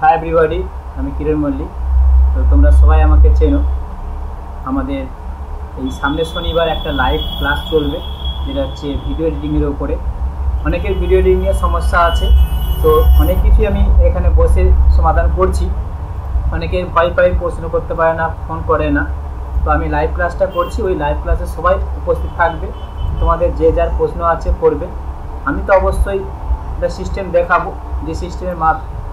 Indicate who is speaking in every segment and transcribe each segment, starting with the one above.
Speaker 1: Hi everybody, আমি কিরণ মল্লিক। তো তোমরা সবাই আমাকে চেনো। আমাদের এই সামনের শনিবার একটা লাইভ ক্লাস চলবে, যেটা হচ্ছে ভিডিও এডিটিংয়ের উপরে। অনেকের ভিডিও এডিটিংয়ের সমস্যা আছে, তো অনেক কিছুই আমি এখানে বসে সমাধান করছি। অনেকের ভয় পায়, প্রশ্ন করতে পারে না, ফোন করে না। তো আমি লাইভ ক্লাসটা করছি, ওই লাইভ ক্লাসে সবাই উপস্থিত থাকবে। তোমাদের যে যার প্রশ্ন আছে করবে। আমি তো অবশ্যই একটা সিস্টেম দেখাবো, যে সিস্টেমের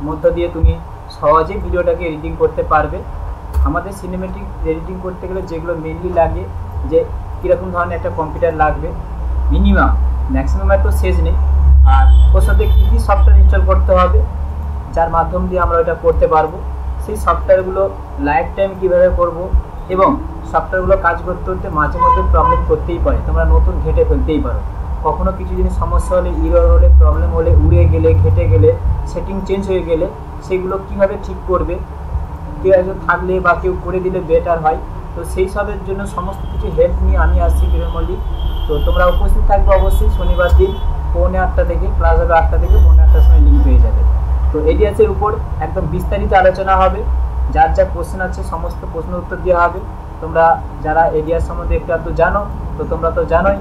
Speaker 1: মধ্য দিয়ে তুমি সহজেই ভিডিওটাকে এডিটিং করতে পারবে। আমাদের সিনেমেটিক এডিটিং করতে গেলে যেগুলো মেনলি লাগে, যে কীরকম ধরনের একটা কম্পিউটার লাগবে, মিনিমাম ম্যাক্সিমাম তো শেষ নেই। আর ওর সাথে কী কী সফটওয়্যার ইনস্টল করতে হবে, যার মাধ্যম দিয়ে আমরা এটা করতে পারবো। সেই সফটওয়্যারগুলো লাইফ টাইম কীভাবে করবো, এবং সফটওয়্যারগুলো কাজ করতে করতে মাঝে মধ্যে প্রবলেম করতেই পারে, তোমরা নতুন ঘেটে ফেলতেই পারো। কখনো কিছু জিনিস সমস্যা হলে, ইরর হলে, প্রবলেম হলে, উড়ে গেলে, ঘেটে গেলে, সেটিং চেঞ্জ হয়ে গেলে, সেগুলো কীভাবে ঠিক করবে, কেউ একজন থাকলে বা কেউ করে দিলে বেটার হয়। তো সেই সবের জন্য সমস্ত কিছু হেল্প নিয়ে আমি আসছি কিরণ মল্লিক। তো তোমরা উপস্থিত থাকবে অবশ্যই শনিবার দিন 8:45 থেকে, ক্লাস হবে 8টা থেকে 8:45 সময় লিঙ্ক পেয়ে যাবে। তো এডিয়াসের উপর একদম বিস্তারিত আলোচনা হবে। যার যা কোশ্চেন আছে সমস্ত প্রশ্নের উত্তর দেওয়া হবে। তোমরা যারা এডিয়াস সম্বন্ধে একটু আধটু জানো, তো তোমরা তো জানোই।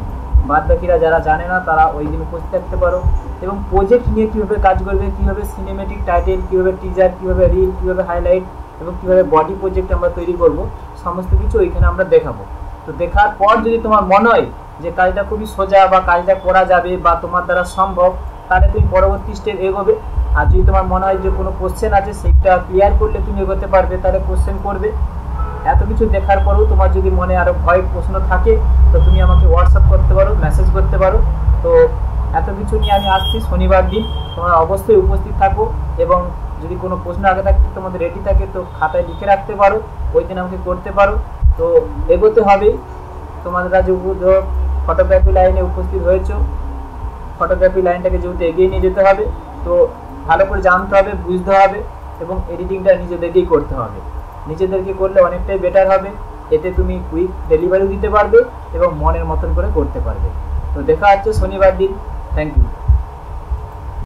Speaker 1: বাদ বাকিরা যারা জানে না, তারা ওই দিন উপস্থিত থাকতে পারো। এবং প্রজেক্ট নিয়ে কীভাবে কাজ করবে, কীভাবে সিনেমেটিক টাইটেল, কীভাবে টিজার, কীভাবে রিল, কীভাবে হাইলাইট, এবং কীভাবে বডি প্রজেক্ট আমরা তৈরি করব, সমস্ত কিছু ওইখানে আমরা দেখাবো। তো দেখার পর যদি তোমার মনে হয় যে কাজটা খুবই সোজা, বা কাজটা করা যাবে, বা তোমার দ্বারা সম্ভব, তাহলে তুমি পরবর্তী স্টেপ এগোবে। আর যদি তোমার মনে হয় যে কোনো কোশ্চেন আছে, সেটা ক্লিয়ার করলে তুমি এগোতে পারবে, তাহলে কোশ্চেন করবে। এত কিছু দেখার পরেও তোমার যদি মনে আরও ভয় প্রশ্ন থাকে, তো তুমি আমাকে হোয়াটসঅ্যাপ করতে পারো, মেসেজ করতে পারো। তো এত কিছু নিয়ে আমি আসছি শনিবার দিন, তোমরা অবশ্যই উপস্থিত থাকো। এবং যদি কোনো প্রশ্ন আগে থাকতে তোমাদের রেডি থাকে, তো খাতায় লিখে রাখতে পারো, ওই দিন আমাকে করতে পারো। তো এগোতে হবে। তোমাদের কাছে ফটোগ্রাফি লাইনে উপস্থিত হয়েছো, ফটোগ্রাফি লাইনটাকে যেহেতু এগিয়ে নিয়ে যেতে হবে, তো ভালো করে জানতে হবে, বুঝতে হবে, এবং এডিটিংটা নিজেদেরকেই করতে হবে। নিজেদেরকে করলে অনেকটাই বেটার হবে। এতে তুমি কুইক ডেলিভারি দিতে পারবে এবং মনের মতন করে করতে পারবে। তো দেখা হচ্ছে শনিবার দিন। Thank you.